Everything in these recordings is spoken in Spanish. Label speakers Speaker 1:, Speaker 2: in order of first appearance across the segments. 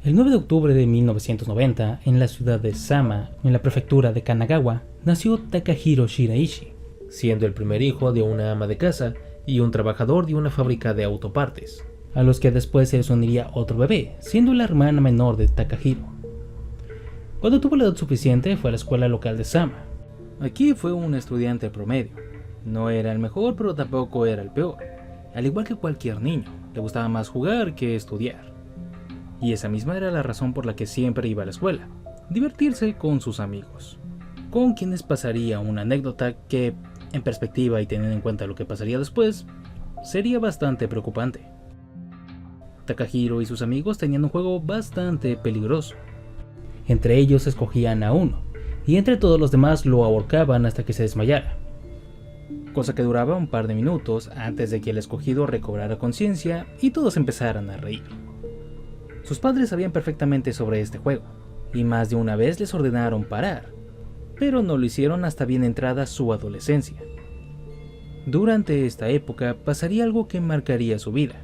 Speaker 1: El 9 de octubre de 1990, en la ciudad de Sama, en la prefectura de Kanagawa, nació Takahiro Shiraishi, siendo el primer hijo de una ama de casa y un trabajador de una fábrica de autopartes, a los que después se les uniría otro bebé, siendo la hermana menor de Takahiro. Cuando tuvo la edad suficiente, fue a la escuela local de Sama. Aquí fue un estudiante promedio. No era el mejor, pero tampoco era el peor. Al igual que cualquier niño, le gustaba más jugar que estudiar. Y esa misma era la razón por la que siempre iba a la escuela: divertirse con sus amigos, con quienes pasaría una anécdota que, en perspectiva y teniendo en cuenta lo que pasaría después, sería bastante preocupante. Takahiro y sus amigos tenían un juego bastante peligroso. Entre ellos escogían a uno, y entre todos los demás lo ahorcaban hasta que se desmayara, cosa que duraba un par de minutos antes de que el escogido recobrara conciencia y todos empezaran a reír. Sus padres sabían perfectamente sobre este juego, y más de una vez les ordenaron parar, pero no lo hicieron hasta bien entrada su adolescencia. Durante esta época pasaría algo que marcaría su vida.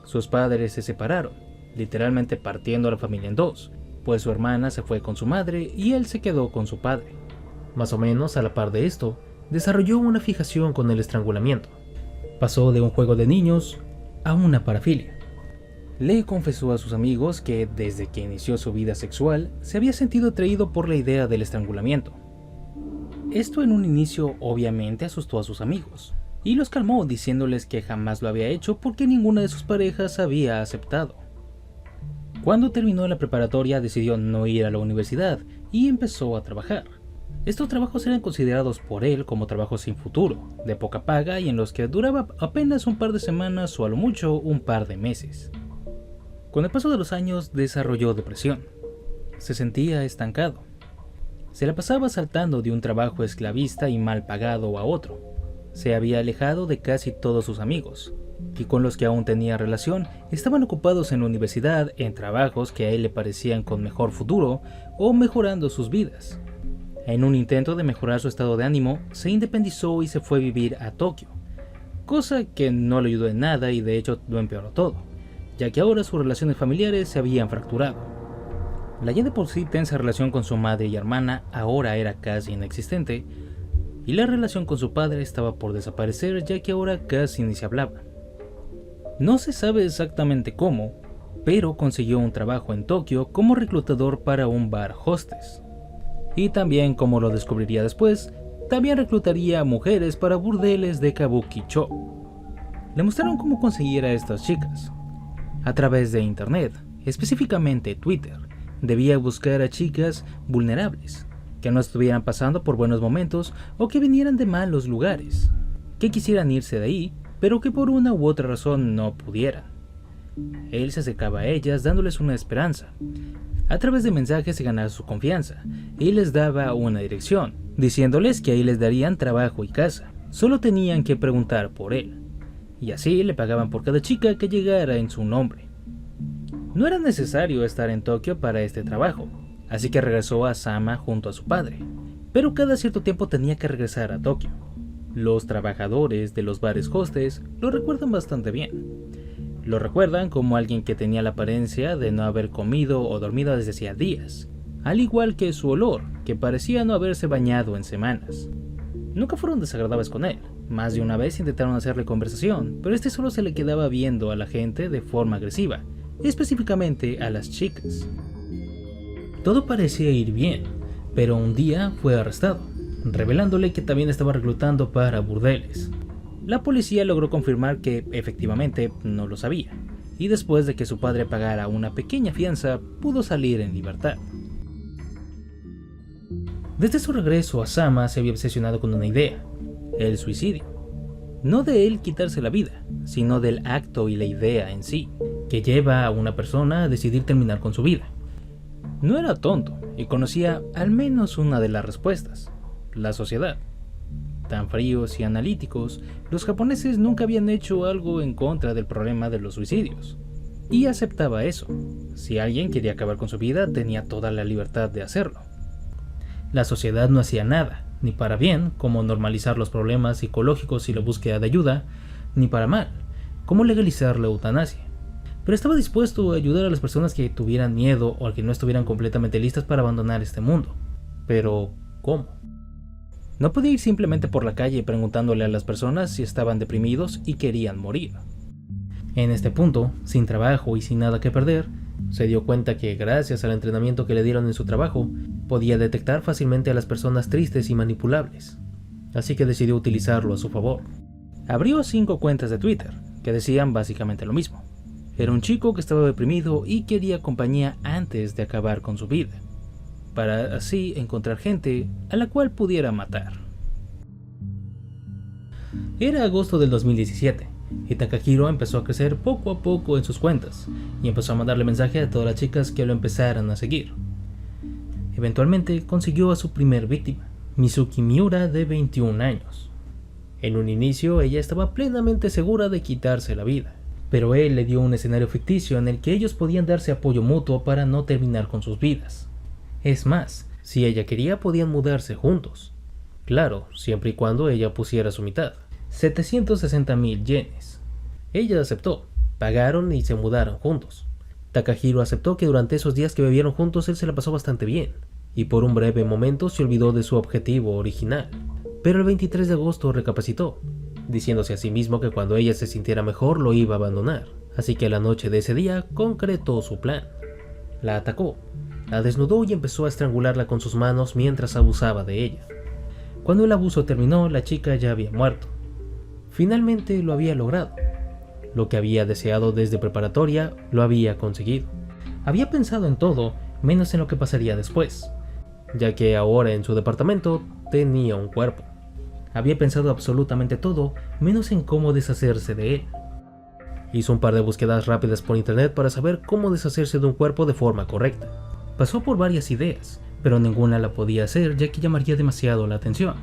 Speaker 1: Sus padres se separaron, literalmente partiendo a la familia en dos, pues su hermana se fue con su madre y él se quedó con su padre. Más o menos a la par de esto, desarrolló una fijación con el estrangulamiento. Pasó de un juego de niños a una parafilia. Le confesó a sus amigos que desde que inició su vida sexual se había sentido atraído por la idea del estrangulamiento. Esto en un inicio obviamente asustó a sus amigos, y los calmó diciéndoles que jamás lo había hecho porque ninguna de sus parejas había aceptado. Cuando terminó la preparatoria decidió no ir a la universidad y empezó a trabajar. Estos trabajos eran considerados por él como trabajos sin futuro, de poca paga y en los que duraba apenas un par de semanas o a lo mucho un par de meses. Con el paso de los años desarrolló depresión. Se sentía estancado. Se la pasaba saltando de un trabajo esclavista y mal pagado a otro. Se había alejado de casi todos sus amigos, y con los que aún tenía relación estaban ocupados en la universidad en trabajos que a él le parecían con mejor futuro o mejorando sus vidas. En un intento de mejorar su estado de ánimo, se independizó y se fue a vivir a Tokio, cosa que no le ayudó en nada y de hecho lo empeoró todo, ya que ahora sus relaciones familiares se habían fracturado. La ya de por sí tensa relación con su madre y hermana ahora era casi inexistente, y la relación con su padre estaba por desaparecer ya que ahora casi ni se hablaba. No se sabe exactamente cómo, pero consiguió un trabajo en Tokio como reclutador para un bar hostess. Y también, como lo descubriría después, también reclutaría a mujeres para burdeles de Kabuki-cho. Le mostraron cómo conseguir a estas chicas. A través de internet, específicamente Twitter, debía buscar a chicas vulnerables, que no estuvieran pasando por buenos momentos o que vinieran de malos lugares, que quisieran irse de ahí, pero que por una u otra razón no pudieran. Él se acercaba a ellas dándoles una esperanza. A través de mensajes se ganaba su confianza y les daba una dirección, diciéndoles que ahí les darían trabajo y casa. Solo tenían que preguntar por él, y así le pagaban por cada chica que llegara en su nombre. No era necesario estar en Tokio para este trabajo, así que regresó a Sama junto a su padre, pero cada cierto tiempo tenía que regresar a Tokio. Los trabajadores de los bares hostes lo recuerdan bastante bien. Lo recuerdan como alguien que tenía la apariencia de no haber comido o dormido desde hacía días, al igual que su olor, que parecía no haberse bañado en semanas. Nunca fueron desagradables con él. Más de una vez intentaron hacerle conversación, pero este solo se le quedaba viendo a la gente de forma agresiva, específicamente a las chicas. Todo parecía ir bien, pero un día fue arrestado, revelándole que también estaba reclutando para burdeles. La policía logró confirmar que efectivamente no lo sabía, y después de que su padre pagara una pequeña fianza, pudo salir en libertad. Desde su regreso a Sama se había obsesionado con una idea: el suicidio. No de él quitarse la vida, sino del acto y la idea en sí, que lleva a una persona a decidir terminar con su vida. No era tonto y conocía al menos una de las respuestas: la sociedad. Tan fríos y analíticos, los japoneses nunca habían hecho algo en contra del problema de los suicidios. Y aceptaba eso. Si alguien quería acabar con su vida, tenía toda la libertad de hacerlo. La sociedad no hacía nada, ni para bien, como normalizar los problemas psicológicos y la búsqueda de ayuda, ni para mal, como legalizar la eutanasia. pero estaba dispuesto a ayudar a las personas que tuvieran miedo o a que no estuvieran completamente listas para abandonar este mundo. Pero, ¿cómo? No podía ir simplemente por la calle preguntándole a las personas si estaban deprimidos y querían morir. En este punto, sin trabajo y sin nada que perder, se dio cuenta que gracias al entrenamiento que le dieron en su trabajo, podía detectar fácilmente a las personas tristes y manipulables. Así que decidió utilizarlo a su favor. Abrió 5 cuentas de Twitter, que decían básicamente lo mismo. Era un chico que estaba deprimido y quería compañía antes de acabar con su vida, para así encontrar gente a la cual pudiera matar. Era agosto del 2017, y Takahiro empezó a crecer poco a poco en sus cuentas, y empezó a mandarle mensaje a todas las chicas que lo empezaran a seguir. Eventualmente consiguió a su primer víctima, Mizuki Miura, de 21 años. En un inicio ella estaba plenamente segura de quitarse la vida, pero él le dio un escenario ficticio en el que ellos podían darse apoyo mutuo para no terminar con sus vidas. Es más, si ella quería podían mudarse juntos. Claro, siempre y cuando ella pusiera su mitad, 760.000 yenes. Ella aceptó, pagaron y se mudaron juntos. Takahiro aceptó que durante esos días que vivieron juntos él se la pasó bastante bien, y por un breve momento se olvidó de su objetivo original. Pero el 23 de agosto recapacitó, diciéndose a sí mismo que cuando ella se sintiera mejor lo iba a abandonar, así que la noche de ese día concretó su plan. La atacó, la desnudó y empezó a estrangularla con sus manos mientras abusaba de ella. Cuando el abuso terminó, la chica ya había muerto. Finalmente lo había logrado. Lo que había deseado desde preparatoria lo había conseguido. Había pensado en todo, menos en lo que pasaría después, ya que ahora en su departamento tenía un cuerpo. Había pensado absolutamente todo, menos en cómo deshacerse de él. Hizo un par de búsquedas rápidas por internet para saber cómo deshacerse de un cuerpo de forma correcta. Pasó por varias ideas, pero ninguna la podía hacer ya que llamaría demasiado la atención.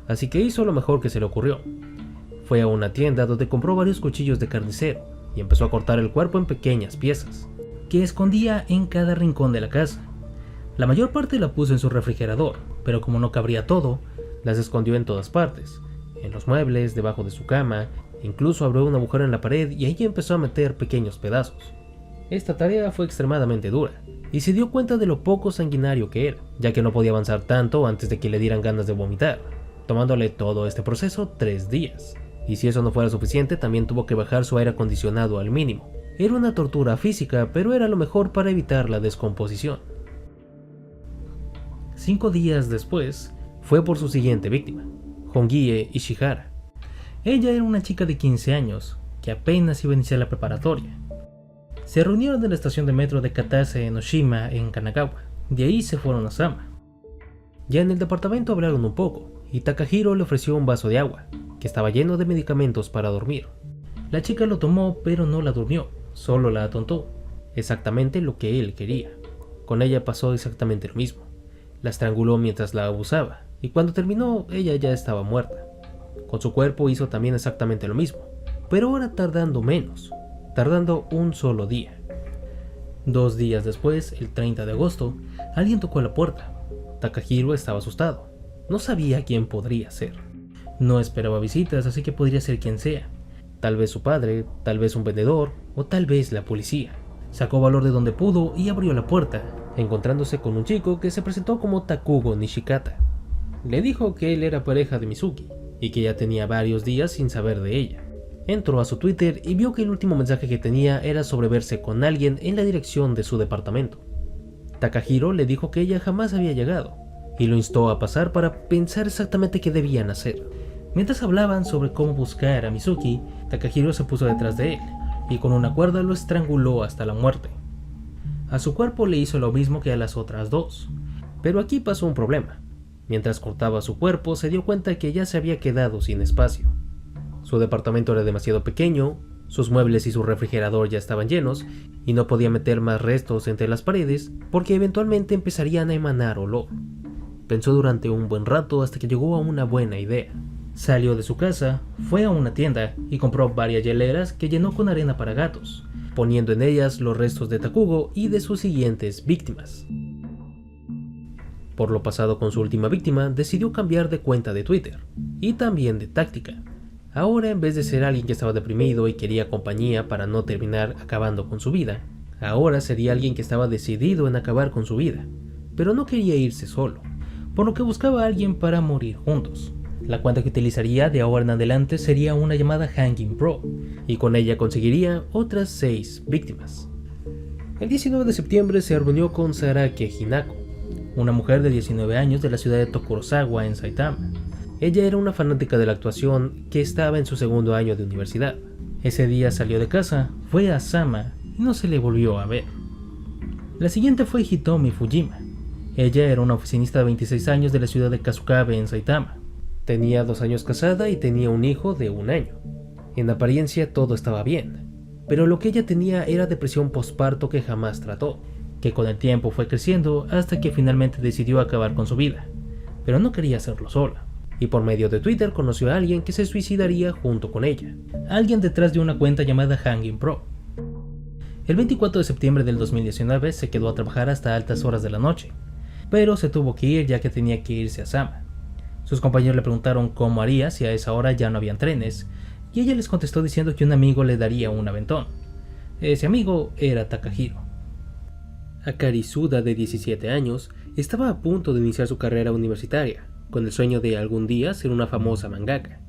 Speaker 1: Así que hizo lo mejor que se le ocurrió. Fue a una tienda donde compró varios cuchillos de carnicero y empezó a cortar el cuerpo en pequeñas piezas, que escondía en cada rincón de la casa. La mayor parte la puso en su refrigerador, pero como no cabría todo, las escondió en todas partes, en los muebles, debajo de su cama, incluso abrió un agujero en la pared y ahí empezó a meter pequeños pedazos. Esta tarea fue extremadamente dura, y se dio cuenta de lo poco sanguinario que era, ya que no podía avanzar tanto antes de que le dieran ganas de vomitar, tomándole todo este proceso 3 días. Y si eso no fuera suficiente, también tuvo que bajar su aire acondicionado al mínimo. Era una tortura física, pero era lo mejor para evitar la descomposición. 5 días después, fue por su siguiente víctima, Hongie Ishihara. Ella era una chica de 15 años, que apenas iba a iniciar la preparatoria. Se reunieron en la estación de metro de Katase Enoshima en Kanagawa, de ahí se fueron a Sama. Ya en el departamento hablaron un poco, y Takahiro le ofreció un vaso de agua, que estaba lleno de medicamentos para dormir. La chica lo tomó, pero no la durmió, solo la atontó, exactamente lo que él quería. Con ella pasó exactamente lo mismo. La estranguló mientras la abusaba, y cuando terminó, ella ya estaba muerta. Con su cuerpo hizo también exactamente lo mismo, pero ahora tardando menos, tardando un solo día. 2 días después, el 30 de agosto, alguien tocó a la puerta. Takahiro estaba asustado, no sabía quién podría ser. No esperaba visitas, así que podría ser quien sea. Tal vez su padre, tal vez un vendedor, o tal vez la policía. Sacó valor de donde pudo y abrió la puerta, encontrándose con un chico que se presentó como Takugo Nishikata. Le dijo que él era pareja de Mizuki, y que ya tenía varios días sin saber de ella. Entró a su Twitter y vio que el último mensaje que tenía era sobre verse con alguien en la dirección de su departamento. Takahiro le dijo que ella jamás había llegado, y lo instó a pasar para pensar exactamente qué debían hacer. Mientras hablaban sobre cómo buscar a Mizuki, Takahiro se puso detrás de él, y con una cuerda lo estranguló hasta la muerte. A su cuerpo le hizo lo mismo que a las otras 2, pero aquí pasó un problema. Mientras cortaba su cuerpo se dio cuenta que ya se había quedado sin espacio. Su departamento era demasiado pequeño, sus muebles y su refrigerador ya estaban llenos, y no podía meter más restos entre las paredes porque eventualmente empezarían a emanar olor. Pensó durante un buen rato hasta que llegó a una buena idea. Salió de su casa, fue a una tienda y compró varias hieleras que llenó con arena para gatos, poniendo en ellas los restos de Takugo y de sus siguientes víctimas. Por lo pasado con su última víctima, decidió cambiar de cuenta de Twitter, y también de táctica. Ahora, en vez de ser alguien que estaba deprimido y quería compañía para no terminar acabando con su vida, ahora sería alguien que estaba decidido en acabar con su vida, pero no quería irse solo, por lo que buscaba a alguien para morir juntos. La cuenta que utilizaría de ahora en adelante sería una llamada Hanging Pro, y con ella conseguiría otras 6 víctimas. El 19 de septiembre se reunió con Sarake Hinako, una mujer de 19 años de la ciudad de Tokorozawa en Saitama. Ella era una fanática de la actuación que estaba en su segundo año de universidad. Ese día salió de casa, fue a Sama y no se le volvió a ver. La siguiente fue Hitomi Fujima. Ella era una oficinista de 26 años de la ciudad de Kasukabe en Saitama. Tenía 2 años casada y tenía un hijo de 1 año. En apariencia todo estaba bien, pero lo que ella tenía era depresión postparto que jamás trató, que con el tiempo fue creciendo hasta que finalmente decidió acabar con su vida, pero no quería hacerlo sola, y por medio de Twitter conoció a alguien que se suicidaría junto con ella, alguien detrás de una cuenta llamada Hanging Pro. El 24 de septiembre del 2019 se quedó a trabajar hasta altas horas de la noche, pero se tuvo que ir ya que tenía que irse a Sama. Sus compañeros le preguntaron cómo haría si a esa hora ya no habían trenes, y ella les contestó diciendo que un amigo le daría un aventón. Ese amigo era Takahiro. Akari Suda, de 17 años, estaba a punto de iniciar su carrera universitaria, con el sueño de algún día ser una famosa mangaka,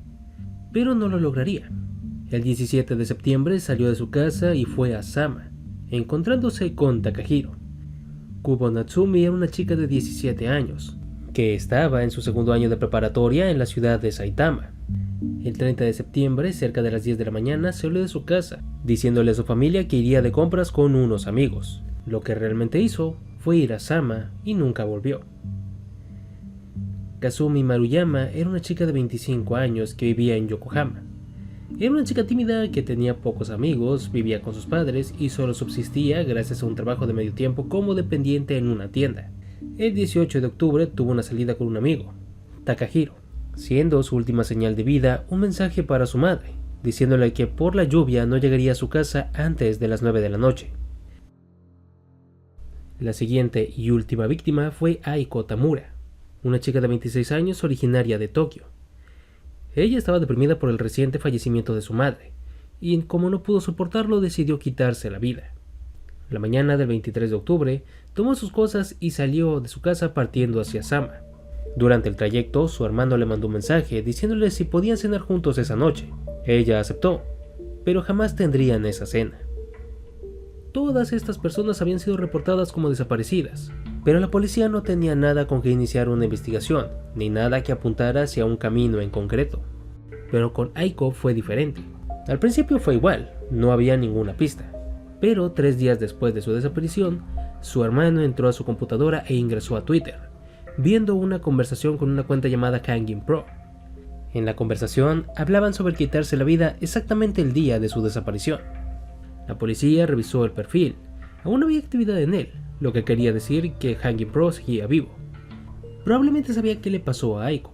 Speaker 1: pero no lo lograría. El 17 de septiembre salió de su casa y fue a Sama, encontrándose con Takahiro. Kubo Natsumi era una chica de 17 años, que estaba en su segundo año de preparatoria en la ciudad de Saitama. El 30 de septiembre, cerca de las 10 de la mañana, salió de su casa, diciéndole a su familia que iría de compras con unos amigos. Lo que realmente hizo fue ir a Sama y nunca volvió. Kazumi Maruyama era una chica de 25 años que vivía en Yokohama. Era una chica tímida que tenía pocos amigos, vivía con sus padres y solo subsistía gracias a un trabajo de medio tiempo como dependiente en una tienda. El 18 de octubre tuvo una salida con un amigo, Takahiro, siendo su última señal de vida un mensaje para su madre, diciéndole que por la lluvia no llegaría a su casa antes de las 9 de la noche. La siguiente y última víctima fue Aiko Tamura, una chica de 26 años originaria de Tokio. Ella estaba deprimida por el reciente fallecimiento de su madre, y como no pudo soportarlo decidió quitarse la vida. La mañana del 23 de octubre, tomó sus cosas y salió de su casa partiendo hacia Sama. Durante el trayecto, su hermano le mandó un mensaje diciéndole si podían cenar juntos esa noche. Ella aceptó, pero jamás tendrían esa cena. Todas estas personas habían sido reportadas como desaparecidas, pero la policía no tenía nada con que iniciar una investigación, ni nada que apuntara hacia un camino en concreto. Pero con Aiko fue diferente. Al principio fue igual, no había ninguna pista. Pero 3 días después de su desaparición, su hermano entró a su computadora e ingresó a Twitter, viendo una conversación con una cuenta llamada Hanging Pro. En la conversación hablaban sobre quitarse la vida exactamente el día de su desaparición. La policía revisó el perfil, aún no había actividad en él, lo que quería decir que Hanging Pro seguía vivo. Probablemente sabía qué le pasó a Aiko,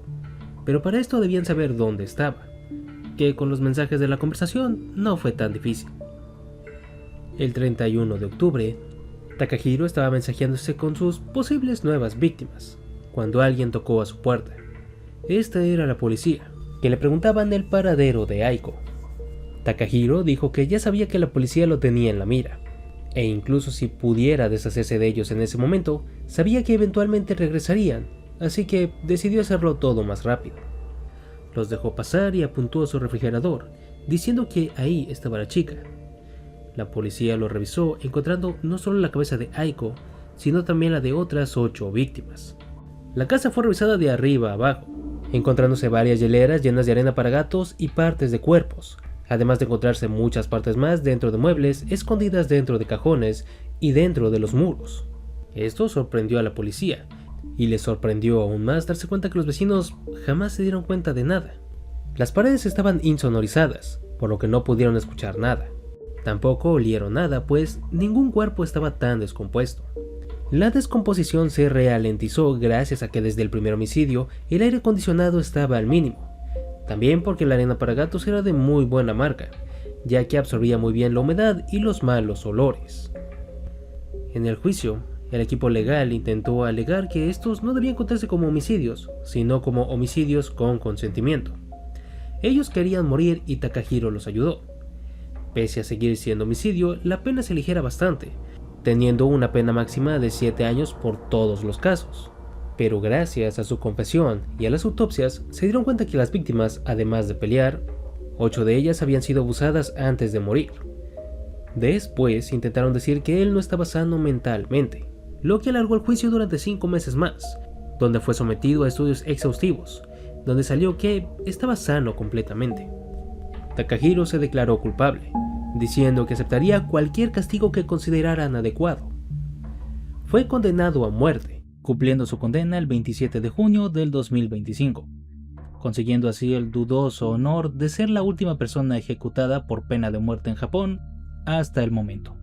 Speaker 1: pero para esto debían saber dónde estaba, que con los mensajes de la conversación no fue tan difícil. El 31 de octubre, Takahiro estaba mensajeándose con sus posibles nuevas víctimas, cuando alguien tocó a su puerta. Esta era la policía, que le preguntaban el paradero de Aiko. Takahiro dijo que ya sabía que la policía lo tenía en la mira, e incluso si pudiera deshacerse de ellos en ese momento, sabía que eventualmente regresarían, así que decidió hacerlo todo más rápido. Los dejó pasar y apuntó a su refrigerador, diciendo que ahí estaba la chica. La policía lo revisó, encontrando no solo la cabeza de Aiko, sino también la de otras 8 víctimas. La casa fue revisada de arriba a abajo, encontrándose varias hieleras llenas de arena para gatos y partes de cuerpos, además de encontrarse muchas partes más dentro de muebles, escondidas dentro de cajones y dentro de los muros. Esto sorprendió a la policía, y les sorprendió aún más darse cuenta que los vecinos jamás se dieron cuenta de nada. Las paredes estaban insonorizadas, por lo que no pudieron escuchar nada. Tampoco olieron nada, pues ningún cuerpo estaba tan descompuesto. La descomposición se ralentizó gracias a que desde el primer homicidio el aire acondicionado estaba al mínimo. También porque la arena para gatos era de muy buena marca, ya que absorbía muy bien la humedad y los malos olores. En el juicio, el equipo legal intentó alegar que estos no debían contarse como homicidios, sino como homicidios con consentimiento. Ellos querían morir y Takahiro los ayudó. Pese a seguir siendo homicidio, la pena se aligera bastante, teniendo una pena máxima de 7 años por todos los casos. Pero gracias a su confesión y a las autopsias, se dieron cuenta que las víctimas, además de pelear, 8 de ellas habían sido abusadas antes de morir. Después intentaron decir que él no estaba sano mentalmente, lo que alargó el juicio durante 5 meses más, donde fue sometido a estudios exhaustivos, donde salió que estaba sano completamente. Takahiro se declaró culpable, diciendo que aceptaría cualquier castigo que consideraran adecuado. Fue condenado a muerte, cumpliendo su condena el 27 de junio del 2025, consiguiendo así el dudoso honor de ser la última persona ejecutada por pena de muerte en Japón hasta el momento.